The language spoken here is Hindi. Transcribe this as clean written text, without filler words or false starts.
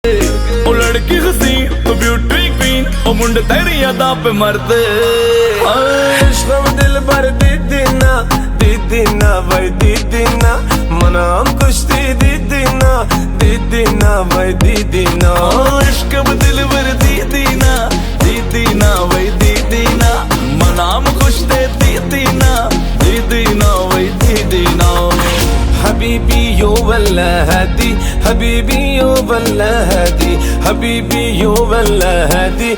ओ लड़की हसीन तो ब्यूटी क्वीन ओ मुंडे तेरी यादा पे मरते इश्क दिल भर दीदीना दीदीना भाई दीदीना मनाम कुश्ती दीदीना दीदीना भाई दीदीना इश्क दिल भर दीदीना दीदीना वही दीदीना मनाम खुश दे दीदीना दीदीना वही दीदीना हबीबी यो वल्ला हदी हबीबी यो वल्ला हदी हबीबी यो वल्ला हदी